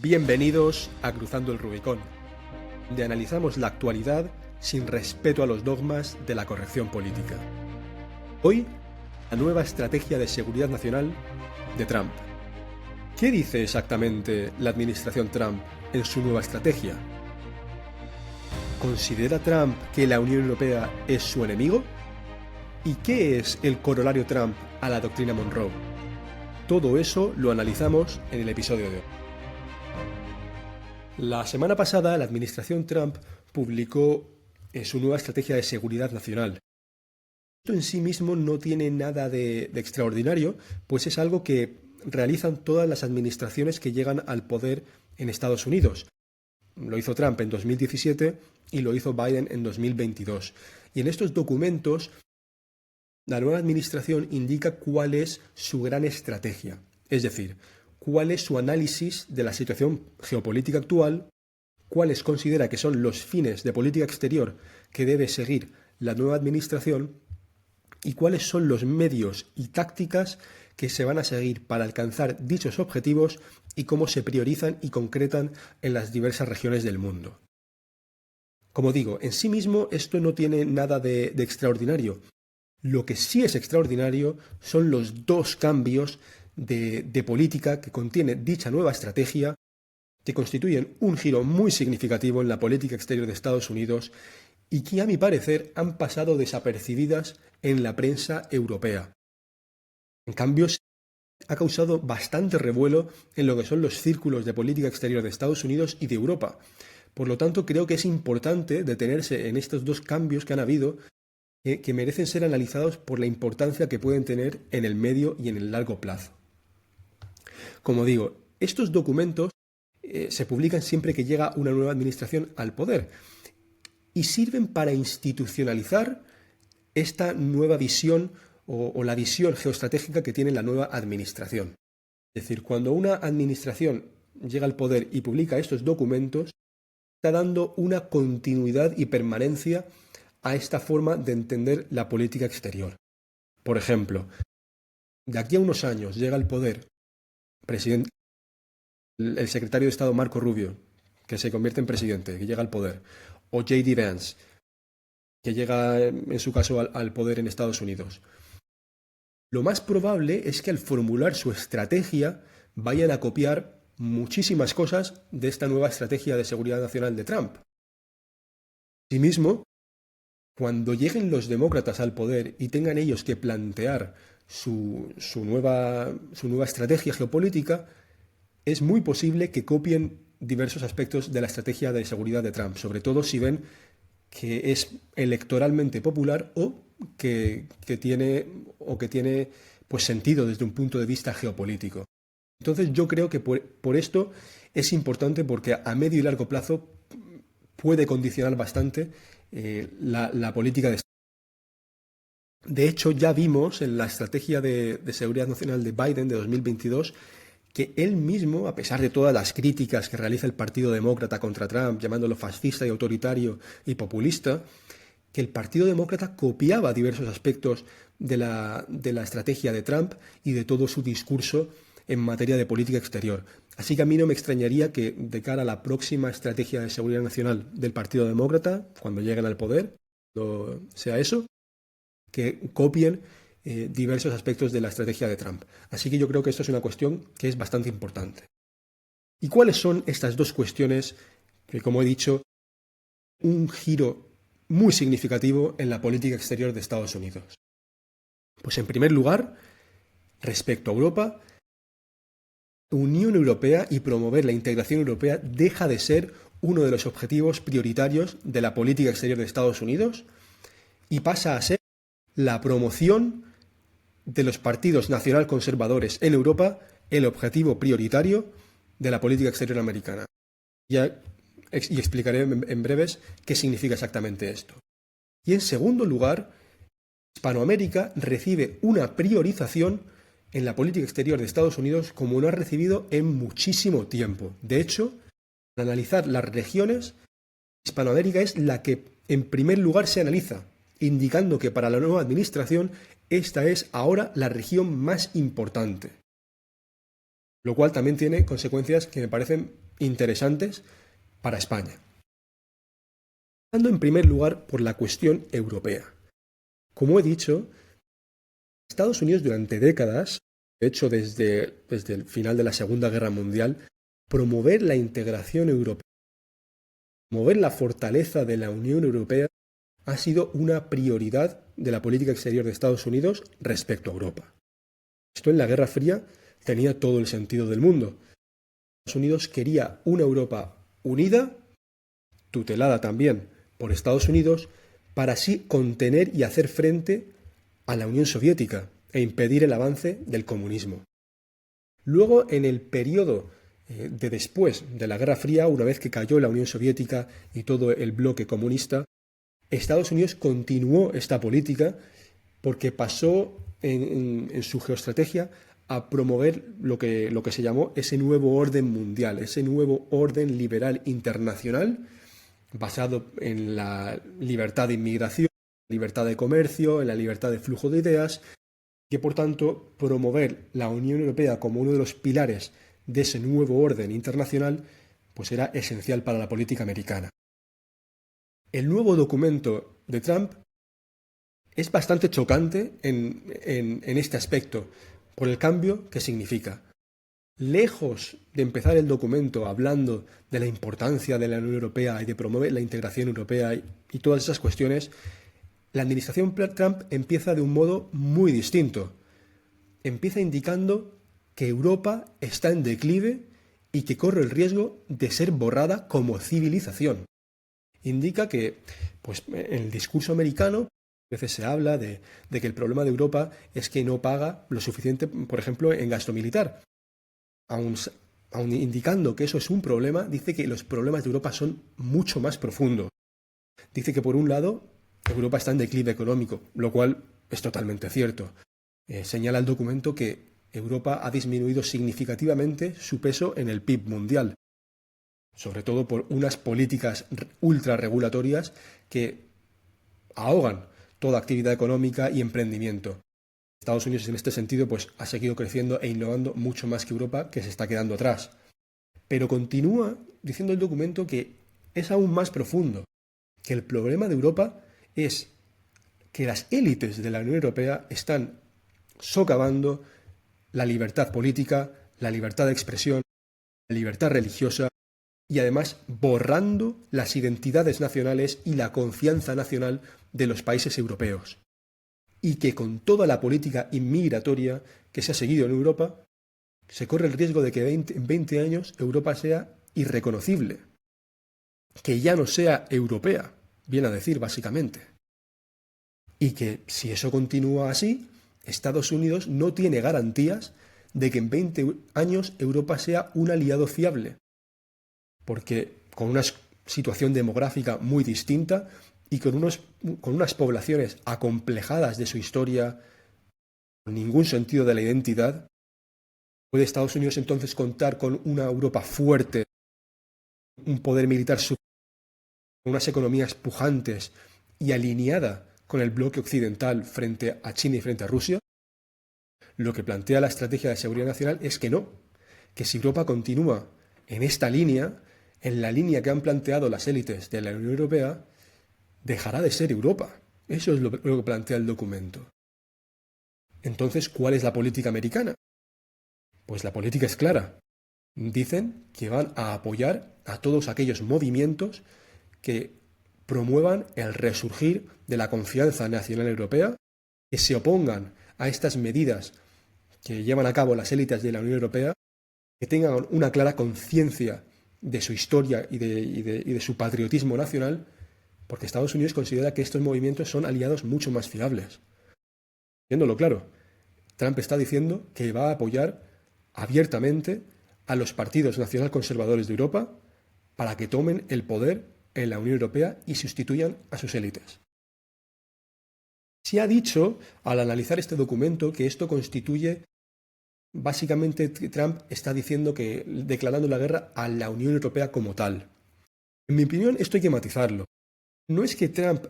Bienvenidos a Cruzando el Rubicón, donde analizamos la actualidad sin respeto a los dogmas de la corrección política. Hoy, la nueva estrategia de seguridad nacional de Trump. ¿Qué dice exactamente la administración Trump en su nueva estrategia? ¿Considera Trump que la Unión Europea es su enemigo? ¿Y qué es el corolario Trump a la doctrina Monroe? Todo eso lo analizamos en el episodio de hoy. La semana pasada, la administración Trump publicó su nueva estrategia de seguridad nacional. Esto en sí mismo no tiene nada de extraordinario, pues es algo que realizan todas las administraciones que llegan al poder en Estados Unidos. Lo hizo Trump en 2017 y lo hizo Biden en 2022. Y en estos documentos, la nueva administración indica cuál es su gran estrategia, es decir, cuál es su análisis de la situación geopolítica actual, cuáles considera que son los fines de política exterior que debe seguir la nueva administración y cuáles son los medios y tácticas que se van a seguir para alcanzar dichos objetivos y cómo se priorizan y concretan en las diversas regiones del mundo. Como digo, en sí mismo esto no tiene nada de extraordinario. Lo que sí es extraordinario son los dos cambios de política que contiene dicha nueva estrategia, que constituyen un giro muy significativo en la política exterior de Estados Unidos y que, a mi parecer, han pasado desapercibidas en la prensa europea. En cambio, ha causado bastante revuelo en lo que son los círculos de política exterior de Estados Unidos y de Europa. Por lo tanto, creo que es importante detenerse en estos dos cambios que han habido, que merecen ser analizados por la importancia que pueden tener en el medio y en el largo plazo. Como digo, estos documentos se publican siempre que llega una nueva administración al poder y sirven para institucionalizar esta nueva visión o la visión geoestratégica que tiene la nueva administración. Es decir, cuando una administración llega al poder y publica estos documentos, está dando una continuidad y permanencia a esta forma de entender la política exterior. Por ejemplo, de aquí a unos años llega al poder el secretario de Estado Marco Rubio, que se convierte en presidente, que llega al poder, o J.D. Vance, que llega en su caso al poder en Estados Unidos. Lo más probable es que al formular su estrategia vayan a copiar muchísimas cosas de esta nueva estrategia de seguridad nacional de Trump. Asimismo, cuando lleguen los demócratas al poder y tengan ellos que plantear su nueva estrategia geopolítica, es muy posible que copien diversos aspectos de la estrategia de seguridad de Trump, sobre todo si ven que es electoralmente popular o que tiene pues, sentido desde un punto de vista geopolítico. Entonces yo creo que por esto es importante porque a medio y largo plazo puede condicionar bastante la política de... De hecho, ya vimos en la estrategia de seguridad nacional de Biden de 2022 que él mismo, a pesar de todas las críticas que realiza el Partido Demócrata contra Trump, llamándolo fascista y autoritario y populista, que el Partido Demócrata copiaba diversos aspectos de la estrategia de Trump y de todo su discurso en materia de política exterior. Así que a mí no me extrañaría que de cara a la próxima estrategia de seguridad nacional del Partido Demócrata, cuando lleguen al poder, cuando sea eso, que copien diversos aspectos de la estrategia de Trump. Así que yo creo que esto es una cuestión que es bastante importante. ¿Y cuáles son estas dos cuestiones que, como he dicho, un giro muy significativo en la política exterior de Estados Unidos? Pues en primer lugar, respecto a Europa, Unión Europea y promover la integración europea deja de ser uno de los objetivos prioritarios de la política exterior de Estados Unidos y pasa a ser la promoción de los partidos nacionalconservadores en Europa el objetivo prioritario de la política exterior americana. Y explicaré en breves qué significa exactamente esto. Y en segundo lugar, Hispanoamérica recibe una priorización en la política exterior de Estados Unidos como no ha recibido en muchísimo tiempo. De hecho, al analizar las regiones, Hispanoamérica es la que en primer lugar se analiza, indicando que para la nueva administración esta es ahora la región más importante. Lo cual también tiene consecuencias que me parecen interesantes para España. Empezando en primer lugar por la cuestión europea. Como he dicho, Estados Unidos durante décadas, de hecho desde el final de la Segunda Guerra Mundial, promover la integración europea, promover la fortaleza de la Unión Europea ha sido una prioridad de la política exterior de Estados Unidos respecto a Europa. Esto en la Guerra Fría tenía todo el sentido del mundo. Estados Unidos quería una Europa unida, tutelada también por Estados Unidos, para así contener y hacer frente a la Unión Soviética e impedir el avance del comunismo. Luego, en el periodo de después de la Guerra Fría, una vez que cayó la Unión Soviética y todo el bloque comunista, Estados Unidos continuó esta política porque pasó en su geoestrategia a promover lo que se llamó ese nuevo orden mundial, ese nuevo orden liberal internacional basado en la libertad de inmigración, libertad de comercio, en la libertad de flujo de ideas, que por tanto promover la Unión Europea como uno de los pilares de ese nuevo orden internacional pues era esencial para la política americana. El nuevo documento de Trump es bastante chocante en este aspecto, por el cambio que significa. Lejos de empezar el documento hablando de la importancia de la Unión Europea y de promover la integración europea y todas esas cuestiones, la administración Trump empieza de un modo muy distinto. Empieza indicando que Europa está en declive y que corre el riesgo de ser borrada como civilización. Indica que, pues, en el discurso americano, a veces se habla de que el problema de Europa es que no paga lo suficiente, por ejemplo, en gasto militar. Aun indicando que eso es un problema, dice que los problemas de Europa son mucho más profundos. Dice que, por un lado, Europa está en declive económico, lo cual es totalmente cierto. Señala el documento que Europa ha disminuido significativamente su peso en el PIB mundial, sobre todo por unas políticas ultrarregulatorias que ahogan toda actividad económica y emprendimiento. Estados Unidos en este sentido pues, ha seguido creciendo e innovando mucho más que Europa, que se está quedando atrás. Pero continúa diciendo el documento que es aún más profundo, que el problema de Europa es que las élites de la Unión Europea están socavando la libertad política, la libertad de expresión, la libertad religiosa y además borrando las identidades nacionales y la confianza nacional de los países europeos. Y que con toda la política inmigratoria que se ha seguido en Europa, se corre el riesgo de que en 20 años Europa sea irreconocible, que ya no sea europea, viene a decir básicamente. Y que si eso continúa así, Estados Unidos no tiene garantías de que en 20 años Europa sea un aliado fiable, porque con una situación demográfica muy distinta y con unas poblaciones acomplejadas de su historia, con ningún sentido de la identidad, ¿puede Estados Unidos entonces contar con una Europa fuerte, un poder militar superior, con unas economías pujantes y alineada con el bloque occidental frente a China y frente a Rusia? Lo que plantea la estrategia de seguridad nacional es que no, que si Europa continúa en esta línea, en la línea que han planteado las élites de la Unión Europea, dejará de ser Europa. Eso es lo que plantea el documento. Entonces, ¿cuál es la política americana? Pues la política es clara. Dicen que van a apoyar a todos aquellos movimientos que promuevan el resurgir de la confianza nacional europea, que se opongan a estas medidas que llevan a cabo las élites de la Unión Europea, que tengan una clara conciencia de su historia y de su patriotismo nacional, porque Estados Unidos considera que estos movimientos son aliados mucho más fiables. Viéndolo claro, Trump está diciendo que va a apoyar abiertamente a los partidos nacionalconservadores de Europa para que tomen el poder en la Unión Europea y sustituyan a sus élites. Se ha dicho, al analizar este documento, que esto constituye, básicamente Trump está diciendo que declarando la guerra a la Unión Europea como tal. En mi opinión, esto hay que matizarlo. No es que Trump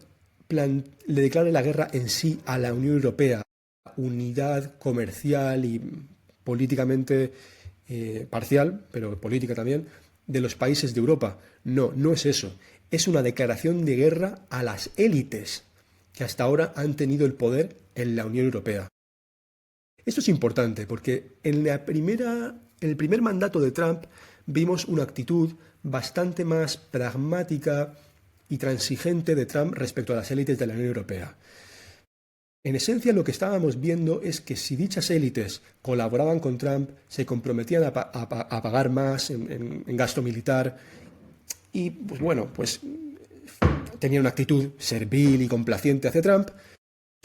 le declare la guerra en sí a la Unión Europea, unidad comercial y políticamente parcial, pero política también, de los países de Europa. No, no es eso. Es una declaración de guerra a las élites que hasta ahora han tenido el poder en la Unión Europea. Esto es importante porque en el primer mandato de Trump vimos una actitud bastante más pragmática y transigente de Trump respecto a las élites de la Unión Europea. En esencia, lo que estábamos viendo es que si dichas élites colaboraban con Trump, se comprometían a pagar más en gasto militar y, pues bueno, pues tenían una actitud servil y complaciente hacia Trump,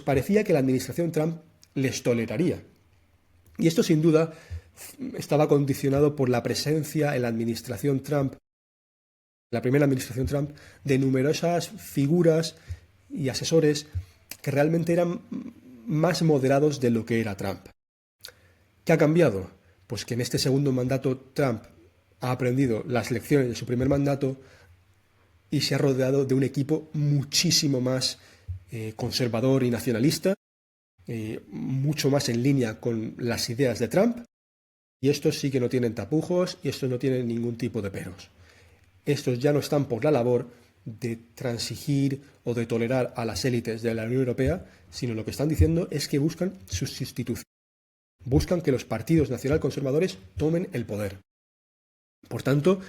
parecía que la administración Trump les toleraría. Y esto, sin duda, estaba condicionado por la presencia en la administración Trump, la primera administración Trump, de numerosas figuras y asesores que realmente eran más moderados de lo que era Trump. ¿Qué ha cambiado? Pues que en este segundo mandato Trump ha aprendido las lecciones de su primer mandato y se ha rodeado de un equipo muchísimo más conservador y nacionalista, mucho más en línea con las ideas de Trump, y estos sí que no tienen tapujos y estos no tienen ningún tipo de peros. Estos ya no están por la labor de transigir o de tolerar a las élites de la Unión Europea, sino lo que están diciendo es que buscan su sustitución. Buscan que los partidos nacionalconservadores tomen el poder. Por tanto,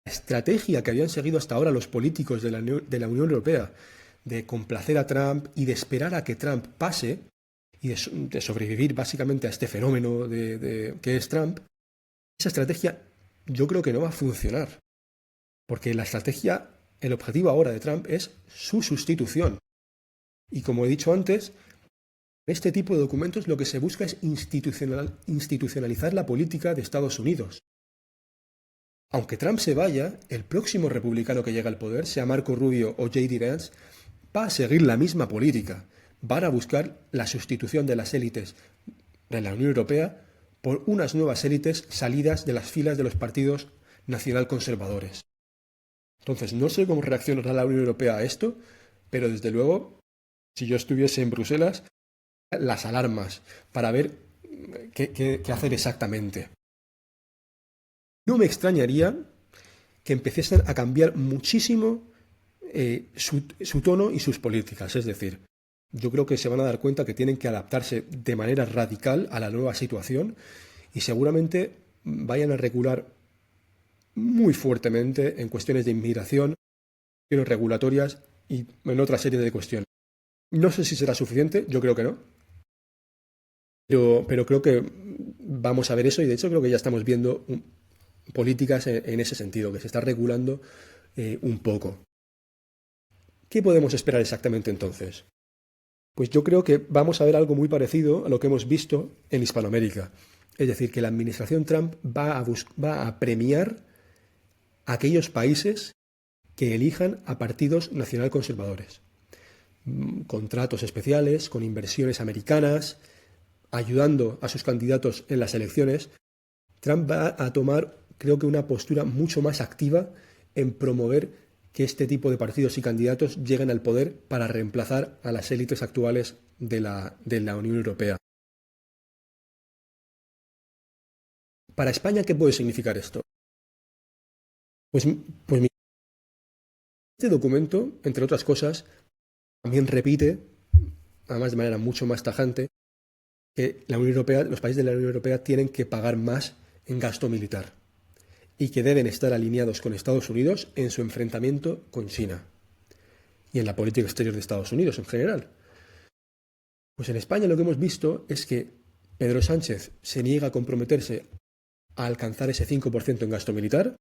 la estrategia que habían seguido hasta ahora los políticos de la Unión Europea de complacer a Trump y de esperar a que Trump pase y de sobrevivir básicamente a este fenómeno que es Trump, esa estrategia yo creo que no va a funcionar. Porque el objetivo ahora de Trump es su sustitución. Y como he dicho antes, en este tipo de documentos lo que se busca es institucionalizar la política de Estados Unidos. Aunque Trump se vaya, el próximo republicano que llegue al poder, sea Marco Rubio o J.D. Vance, va a seguir la misma política. Van a buscar la sustitución de las élites de la Unión Europea por unas nuevas élites salidas de las filas de los partidos nacionalconservadores. Entonces, no sé cómo reaccionará la Unión Europea a esto, pero desde luego, si yo estuviese en Bruselas, las alarmas para ver qué hacer exactamente. No me extrañaría que empiecen a cambiar muchísimo su tono y sus políticas. Es decir, yo creo que se van a dar cuenta que tienen que adaptarse de manera radical a la nueva situación y seguramente vayan a regular muy fuertemente en cuestiones de inmigración, cuestiones regulatorias y en otra serie de cuestiones. No sé si será suficiente, yo creo que no. Pero creo que vamos a ver eso y de hecho creo que ya estamos viendo políticas en ese sentido, que se está regulando un poco. ¿Qué podemos esperar exactamente entonces? Pues yo creo que vamos a ver algo muy parecido a lo que hemos visto en Hispanoamérica. Es decir, que la administración Trump va a premiar a aquellos países que elijan a partidos nacionalconservadores. Contratos especiales, con inversiones americanas, ayudando a sus candidatos en las elecciones. Trump va a tomar, creo que, una postura mucho más activa en promover que este tipo de partidos y candidatos lleguen al poder para reemplazar a las élites actuales de la Unión Europea. Para España, ¿qué puede significar esto? Pues este documento, entre otras cosas, también repite, además de manera mucho más tajante, que la Unión Europea, los países de la Unión Europea tienen que pagar más en gasto militar y que deben estar alineados con Estados Unidos en su enfrentamiento con China y en la política exterior de Estados Unidos en general. Pues en España lo que hemos visto es que Pedro Sánchez se niega a comprometerse a alcanzar ese 5% en gasto militar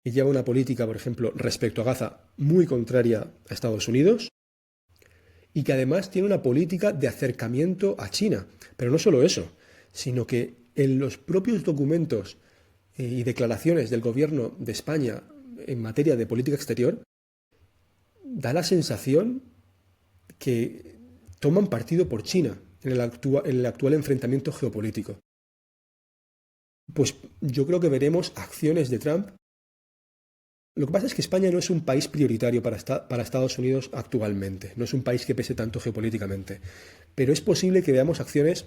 y lleva una política, por ejemplo, respecto a Gaza muy contraria a Estados Unidos y que además tiene una política de acercamiento a China. Pero no solo eso, sino que en los propios documentos y declaraciones del gobierno de España en materia de política exterior, da la sensación que toman partido por China en el actual enfrentamiento geopolítico. Pues yo creo que veremos acciones de Trump. Lo que pasa es que España no es un país prioritario para Estados Unidos actualmente, no es un país que pese tanto geopolíticamente, pero es posible que veamos acciones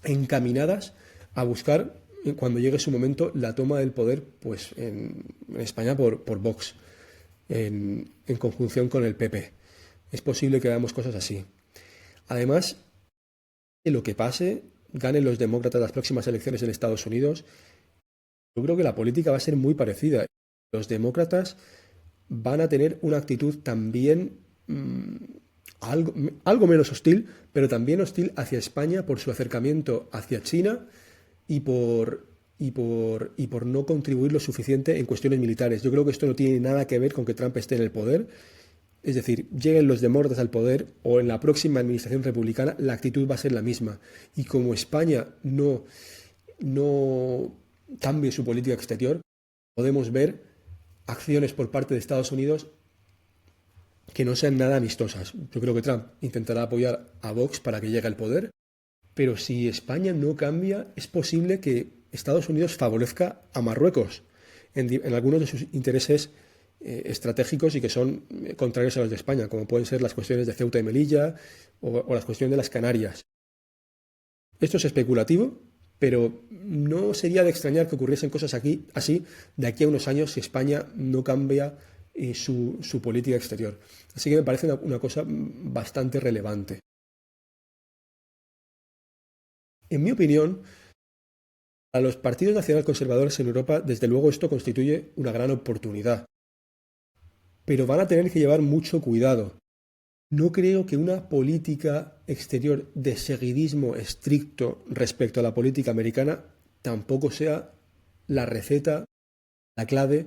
encaminadas a buscar cuando llegue su momento, la toma del poder pues, en España por Vox, en conjunción con el PP. Es posible que veamos cosas así. Además, de lo que pase, ganen los demócratas las próximas elecciones en Estados Unidos, yo creo que la política va a ser muy parecida. Los demócratas van a tener una actitud también algo menos hostil, pero también hostil hacia España por su acercamiento hacia China y por no contribuir lo suficiente en cuestiones militares. Yo creo que esto no tiene nada que ver con que Trump esté en el poder. Es decir, lleguen los demócratas al poder o en la próxima administración republicana, la actitud va a ser la misma. Y como España no cambie su política exterior, podemos ver acciones por parte de Estados Unidos que no sean nada amistosas. Yo creo que Trump intentará apoyar a Vox para que llegue al poder, pero si España no cambia, es posible que Estados Unidos favorezca a Marruecos en algunos de sus intereses estratégicos y que son contrarios a los de España, como pueden ser las cuestiones de Ceuta y Melilla o las cuestiones de las Canarias. Esto es especulativo, pero no sería de extrañar que ocurriesen cosas aquí, así de aquí a unos años si España no cambia su política exterior. Así que me parece una cosa bastante relevante. En mi opinión, a los partidos nacionalconservadores en Europa, desde luego esto constituye una gran oportunidad, pero van a tener que llevar mucho cuidado. No creo que una política exterior de seguidismo estricto respecto a la política americana tampoco sea la receta, la clave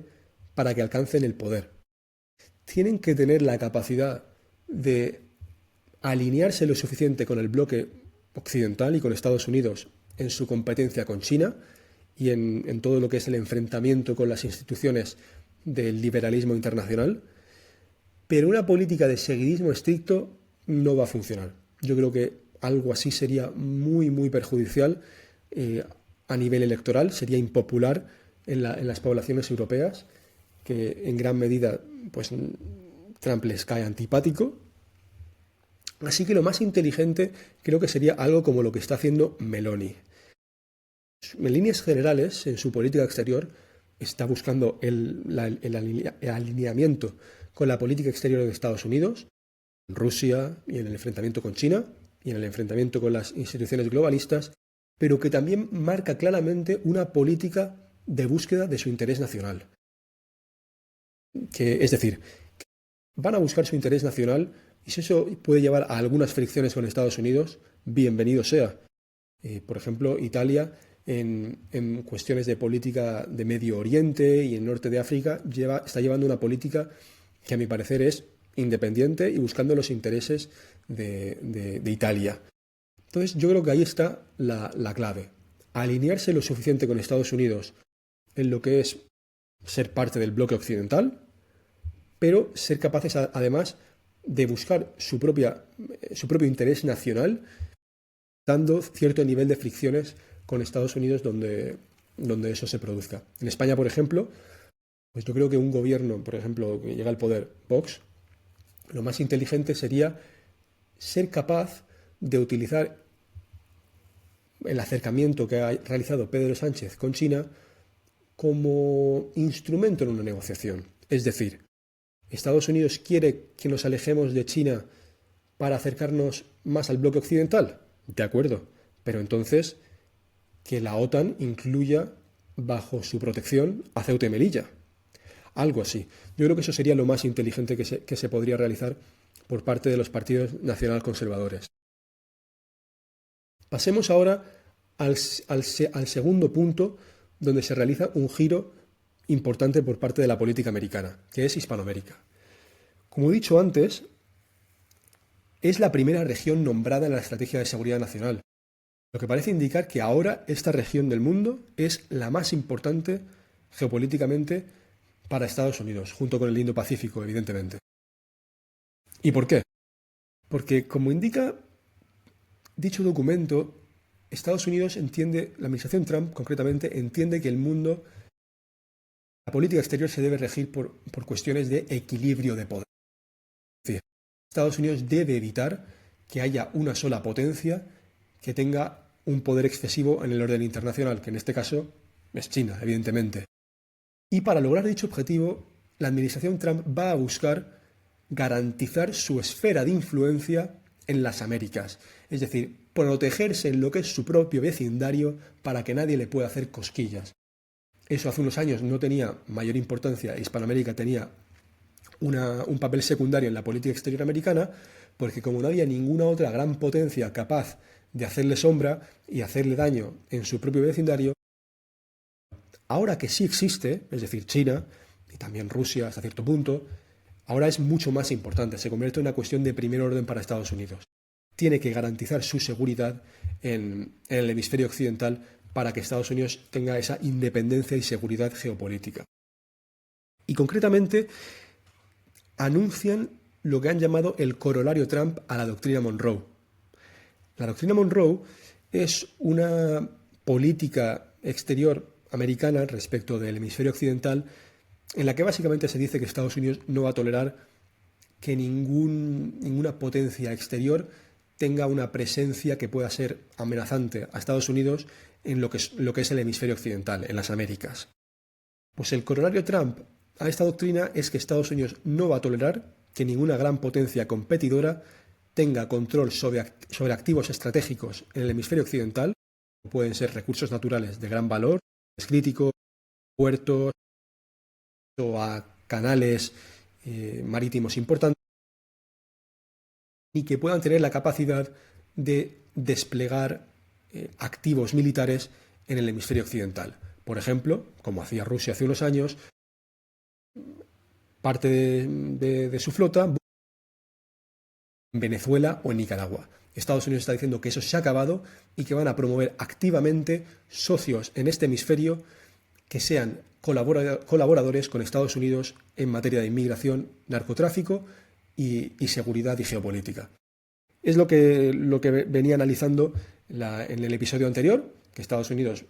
para que alcancen el poder. Tienen que tener la capacidad de alinearse lo suficiente con el bloque occidental y con Estados Unidos en su competencia con China y en todo lo que es el enfrentamiento con las instituciones del liberalismo internacional, pero una política de seguidismo estricto no va a funcionar. Yo creo que algo así sería muy, muy perjudicial a nivel electoral, sería impopular en las poblaciones europeas, que en gran medida pues, Trump les cae antipático. Así que lo más inteligente creo que sería algo como lo que está haciendo Meloni. En líneas generales, en su política exterior, está buscando el alineamiento con la política exterior de Estados Unidos, en Rusia y en el enfrentamiento con China y en el enfrentamiento con las instituciones globalistas, pero que también marca claramente una política de búsqueda de su interés nacional. Es decir, van a buscar su interés nacional y si eso puede llevar a algunas fricciones con Estados Unidos, bienvenido sea. Por ejemplo, Italia en cuestiones de política de Medio Oriente y en Norte de África está llevando una política que a mi parecer es independiente y buscando los intereses de Italia. Entonces yo creo que ahí está la clave. Alinearse lo suficiente con Estados Unidos en lo que es ser parte del bloque occidental, pero ser capaces además de buscar su propio interés nacional, dando cierto nivel de fricciones con Estados Unidos donde eso se produzca. En España, por ejemplo, pues yo creo que un gobierno, por ejemplo, que llega al poder, Vox, lo más inteligente sería ser capaz de utilizar el acercamiento que ha realizado Pedro Sánchez con China como instrumento en una negociación. Es decir, Estados Unidos quiere que nos alejemos de China para acercarnos más al bloque occidental. De acuerdo, pero entonces que la OTAN incluya bajo su protección a Ceuta y Melilla. Algo así. Yo creo que eso sería lo más inteligente que se podría realizar por parte de los partidos nacionalconservadores. Pasemos ahora al segundo punto donde se realiza un giro importante por parte de la política americana, que es Hispanoamérica. Como he dicho antes, es la primera región nombrada en la Estrategia de Seguridad Nacional, lo que parece indicar que ahora esta región del mundo es la más importante geopolíticamente para Estados Unidos, junto con el Indo-Pacífico, evidentemente. ¿Y por qué? Porque, como indica dicho documento, Estados Unidos entiende, la administración Trump concretamente, entiende que el mundo, la política exterior se debe regir por cuestiones de equilibrio de poder. Es decir, Estados Unidos debe evitar que haya una sola potencia que tenga un poder excesivo en el orden internacional, que en este caso es China, evidentemente. Y para lograr dicho objetivo, la administración Trump va a buscar garantizar su esfera de influencia en las Américas, es decir, protegerse en lo que es su propio vecindario para que nadie le pueda hacer cosquillas. Eso hace unos años no tenía mayor importancia, Hispanoamérica tenía un papel secundario en la política exterior americana, porque como no había ninguna otra gran potencia capaz de hacerle sombra y hacerle daño en su propio vecindario, ahora que sí existe, es decir, China y también Rusia hasta cierto punto, ahora es mucho más importante, se convierte en una cuestión de primer orden para Estados Unidos. Tiene que garantizar su seguridad en el hemisferio occidental para que Estados Unidos tenga esa independencia y seguridad geopolítica. Y concretamente anuncian lo que han llamado el corolario Trump a la doctrina Monroe. La doctrina Monroe es una política exterior americana respecto del hemisferio occidental en la que básicamente se dice que Estados Unidos no va a tolerar que ninguna potencia exterior tenga una presencia que pueda ser amenazante a Estados Unidos en lo que es el hemisferio occidental, en las Américas. Pues el corolario Trump a esta doctrina es que Estados Unidos no va a tolerar que ninguna gran potencia competidora tenga control sobre activos estratégicos en el hemisferio occidental, como pueden ser recursos naturales de gran valor, es crítico, puertos o a canales marítimos importantes, y que puedan tener la capacidad de desplegar activos militares en el hemisferio occidental. Por ejemplo, como hacía Rusia hace unos años, parte de su flota en Venezuela o en Nicaragua. Estados Unidos está diciendo que eso se ha acabado y que van a promover activamente socios en este hemisferio que sean colaboradores con Estados Unidos en materia de inmigración, narcotráfico y seguridad y geopolítica. Es lo que venía analizando en el episodio anterior, que Estados Unidos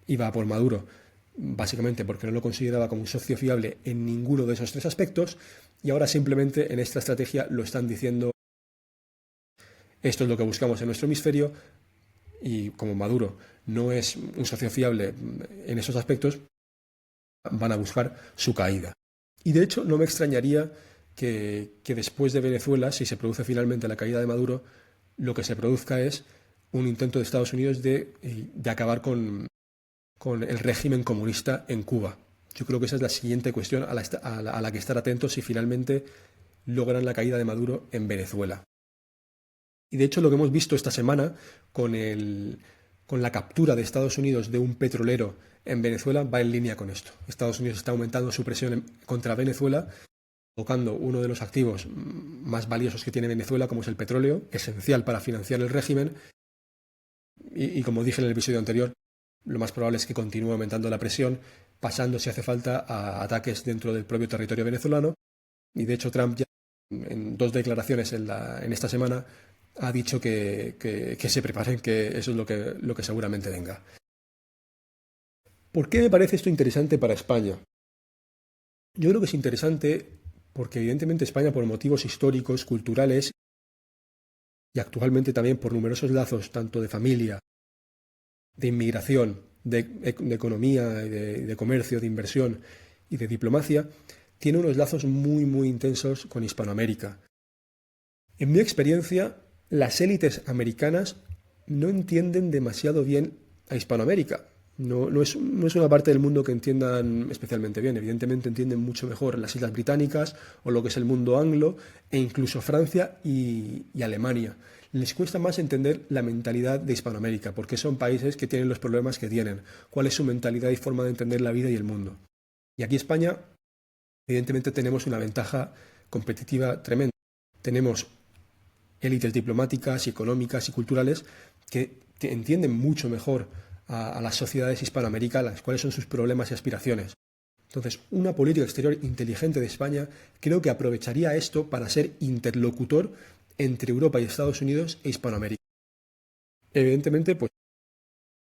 iba a por Maduro básicamente porque no lo consideraba como un socio fiable en ninguno de esos tres aspectos, y ahora simplemente en esta estrategia lo están diciendo: esto es lo que buscamos en nuestro hemisferio, y como Maduro no es un socio fiable en esos aspectos, van a buscar su caída. Y de hecho no me extrañaría que después de Venezuela, si se produce finalmente la caída de Maduro, lo que se produzca es un intento de Estados Unidos de acabar con el régimen comunista en Cuba. Yo creo que esa es la siguiente cuestión a la que estar atentos si finalmente logran la caída de Maduro en Venezuela. Y de hecho lo que hemos visto esta semana con la captura de Estados Unidos de un petrolero en Venezuela va en línea con esto. Estados Unidos está aumentando su presión contra Venezuela, tocando uno de los activos más valiosos que tiene Venezuela, como es el petróleo, esencial para financiar el régimen. Y como dije en el episodio anterior, lo más probable es que continúe aumentando la presión, pasando, si hace falta, a ataques dentro del propio territorio venezolano. Y de hecho Trump ya en 2 declaraciones en esta semana ha dicho que se preparen, que eso es lo que seguramente venga. ¿Por qué me parece esto interesante para España? Yo creo que es interesante porque evidentemente España, por motivos históricos, culturales y actualmente también por numerosos lazos tanto de familia, de inmigración, de economía, de comercio, de inversión y de diplomacia, tiene unos lazos muy, muy intensos con Hispanoamérica. En mi experiencia, las élites americanas no entienden demasiado bien a Hispanoamérica. No es una parte del mundo que entiendan especialmente bien. Evidentemente entienden mucho mejor las Islas Británicas o lo que es el mundo anglo, e incluso Francia y Alemania. Les cuesta más entender la mentalidad de Hispanoamérica, porque son países que tienen los problemas que tienen, cuál es su mentalidad y forma de entender la vida y el mundo. Y aquí España, evidentemente, tenemos una ventaja competitiva tremenda. Tenemos élites diplomáticas, económicas y culturales que entienden mucho mejor a las sociedades hispanoamericanas, cuáles son sus problemas y aspiraciones. Entonces, una política exterior inteligente de España creo que aprovecharía esto para ser interlocutor entre Europa y Estados Unidos e Hispanoamérica. Evidentemente, pues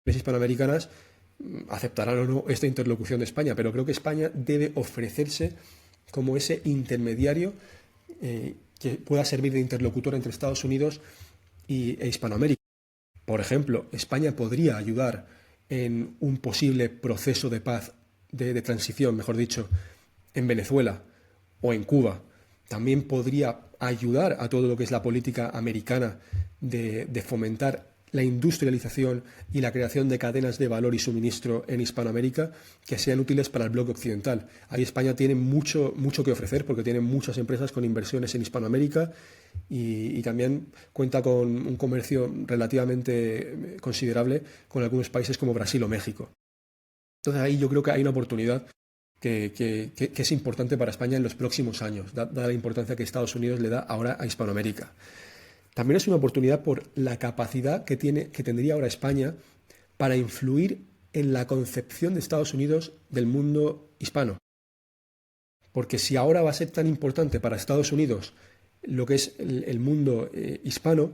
las hispanoamericanas aceptarán o no esta interlocución de España, pero creo que España debe ofrecerse como ese intermediario que pueda servir de interlocutor entre Estados Unidos e Hispanoamérica. Por ejemplo, España podría ayudar en un posible proceso de paz, de transición, mejor dicho, en Venezuela o en Cuba. También podría ayudar a todo lo que es la política americana de fomentar la industrialización y la creación de cadenas de valor y suministro en Hispanoamérica que sean útiles para el bloque occidental. Ahí España tiene mucho, mucho que ofrecer porque tiene muchas empresas con inversiones en Hispanoamérica y también cuenta con un comercio relativamente considerable con algunos países como Brasil o México. Entonces ahí yo creo que hay una oportunidad que es importante para España en los próximos años, dada la importancia que Estados Unidos le da ahora a Hispanoamérica. También es una oportunidad por la capacidad que tendría ahora España para influir en la concepción de Estados Unidos del mundo hispano. Porque si ahora va a ser tan importante para Estados Unidos lo que es el mundo hispano,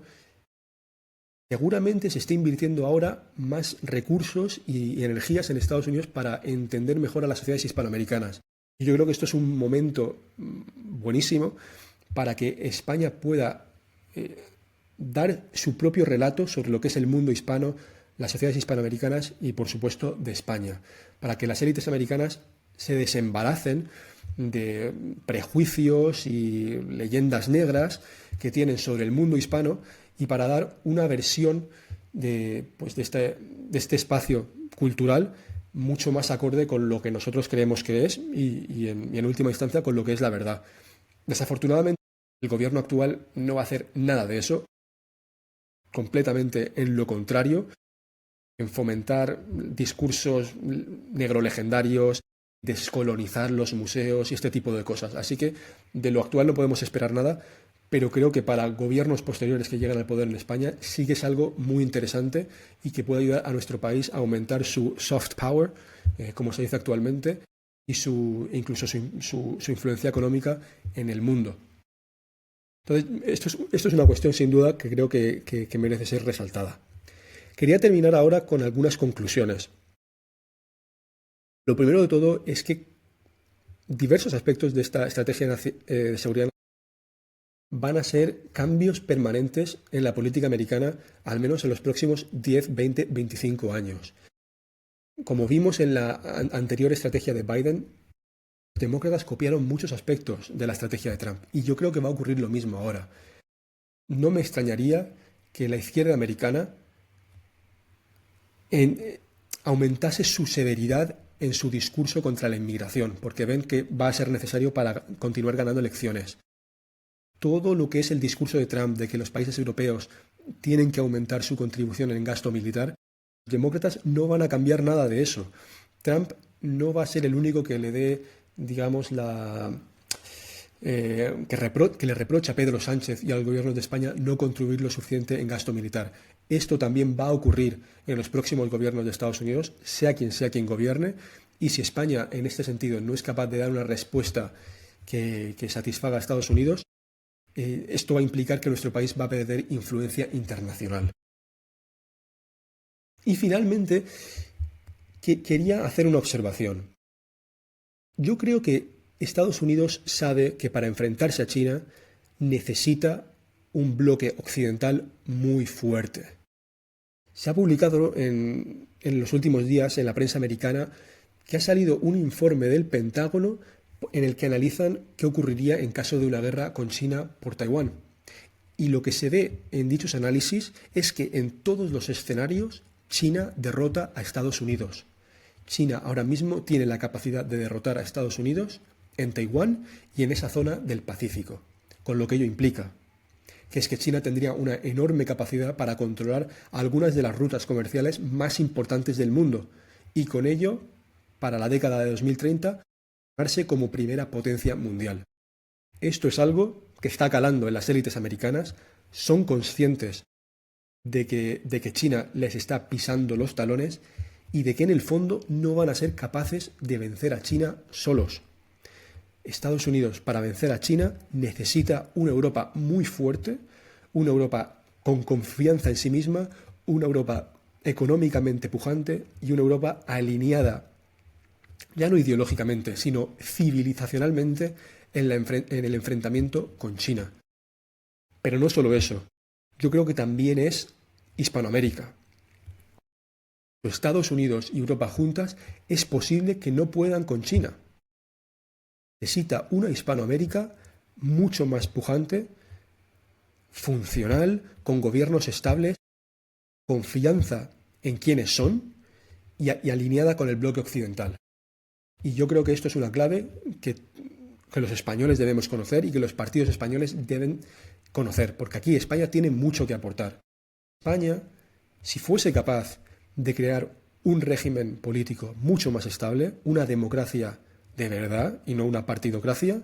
seguramente se está invirtiendo ahora más recursos y energías en Estados Unidos para entender mejor a las sociedades hispanoamericanas. Y yo creo que esto es un momento buenísimo para que España pueda dar su propio relato sobre lo que es el mundo hispano, las sociedades hispanoamericanas y, por supuesto, de España, para que las élites americanas se desembaracen de prejuicios y leyendas negras que tienen sobre el mundo hispano y para dar una versión de este espacio cultural mucho más acorde con lo que nosotros creemos que es y en última instancia con lo que es la verdad. Desafortunadamente, el gobierno actual no va a hacer nada de eso, completamente en lo contrario, en fomentar discursos negrolegendarios, descolonizar los museos y este tipo de cosas. Así que de lo actual no podemos esperar nada, pero creo que para gobiernos posteriores que llegan al poder en España sí que es algo muy interesante y que puede ayudar a nuestro país a aumentar su soft power, como se dice actualmente, y incluso su influencia económica en el mundo. Entonces, esto es una cuestión sin duda que creo que merece ser resaltada. Quería terminar ahora con algunas conclusiones. Lo primero de todo es que diversos aspectos de esta estrategia de seguridad van a ser cambios permanentes en la política americana, al menos en los próximos 10, 20, 25 años. Como vimos en la anterior estrategia de Biden, los demócratas copiaron muchos aspectos de la estrategia de Trump y yo creo que va a ocurrir lo mismo ahora. No me extrañaría que la izquierda americana aumentase su severidad en su discurso contra la inmigración, porque ven que va a ser necesario para continuar ganando elecciones. Todo lo que es el discurso de Trump de que los países europeos tienen que aumentar su contribución en gasto militar, los demócratas no van a cambiar nada de eso. Trump no va a ser el único que le dé, digamos, que le reprocha a Pedro Sánchez y al gobierno de España no contribuir lo suficiente en gasto militar. Esto también va a ocurrir en los próximos gobiernos de Estados Unidos, sea quien gobierne, y si España en este sentido no es capaz de dar una respuesta que satisfaga a Estados Unidos, esto va a implicar que nuestro país va a perder influencia internacional. Y finalmente, quería hacer una observación. Yo creo que Estados Unidos sabe que para enfrentarse a China necesita un bloque occidental muy fuerte. Se ha publicado en los últimos días en la prensa americana que ha salido un informe del Pentágono en el que analizan qué ocurriría en caso de una guerra con China por Taiwán. Y lo que se ve en dichos análisis es que en todos los escenarios China derrota a Estados Unidos. China ahora mismo tiene la capacidad de derrotar a Estados Unidos en Taiwán y en esa zona del Pacífico, con lo que ello implica, que es que China tendría una enorme capacidad para controlar algunas de las rutas comerciales más importantes del mundo y con ello, para la década de 2030, darse como primera potencia mundial. Esto es algo que está calando en las élites americanas, son conscientes de que China les está pisando los talones y de que en el fondo no van a ser capaces de vencer a China solos. Estados Unidos, para vencer a China, necesita una Europa muy fuerte, una Europa con confianza en sí misma, una Europa económicamente pujante y una Europa alineada, ya no ideológicamente, sino civilizacionalmente en el enfrentamiento con China. Pero no solo eso, yo creo que también es Hispanoamérica. Estados Unidos y Europa juntas, es posible que no puedan con China. Necesita una Hispanoamérica mucho más pujante, funcional, con gobiernos estables, confianza en quienes son y alineada con el bloque occidental. Y yo creo que esto es una clave que los españoles debemos conocer y que los partidos españoles deben conocer, porque aquí España tiene mucho que aportar. España, si fuese capaz de crear un régimen político mucho más estable, una democracia de verdad y no una partidocracia,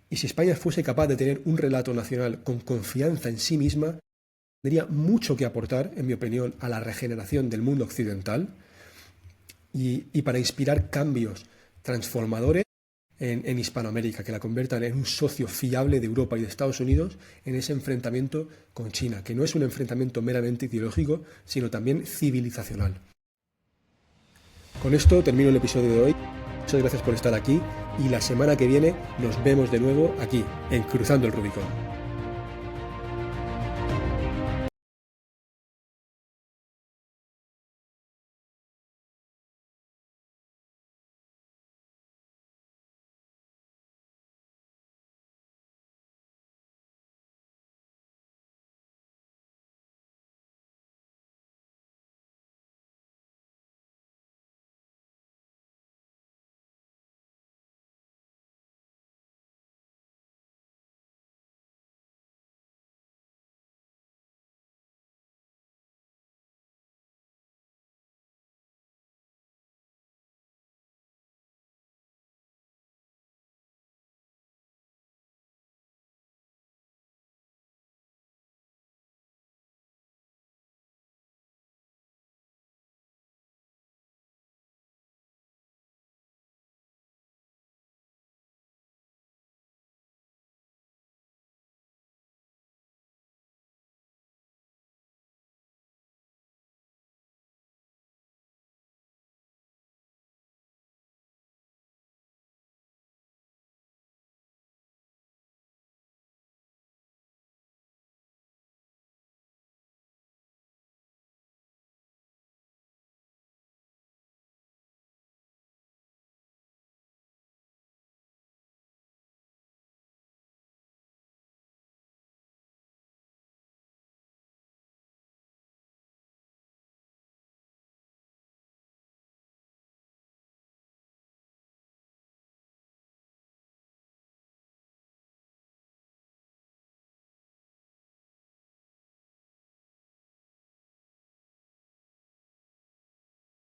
y si España fuese capaz de tener un relato nacional con confianza en sí misma, tendría mucho que aportar, en mi opinión, a la regeneración del mundo occidental y para inspirar cambios transformadores en Hispanoamérica, que la conviertan en un socio fiable de Europa y de Estados Unidos en ese enfrentamiento con China, que no es un enfrentamiento meramente ideológico, sino también civilizacional. Con esto termino el episodio de hoy. Muchas gracias por estar aquí y la semana que viene nos vemos de nuevo aquí, en Cruzando el Rubicón.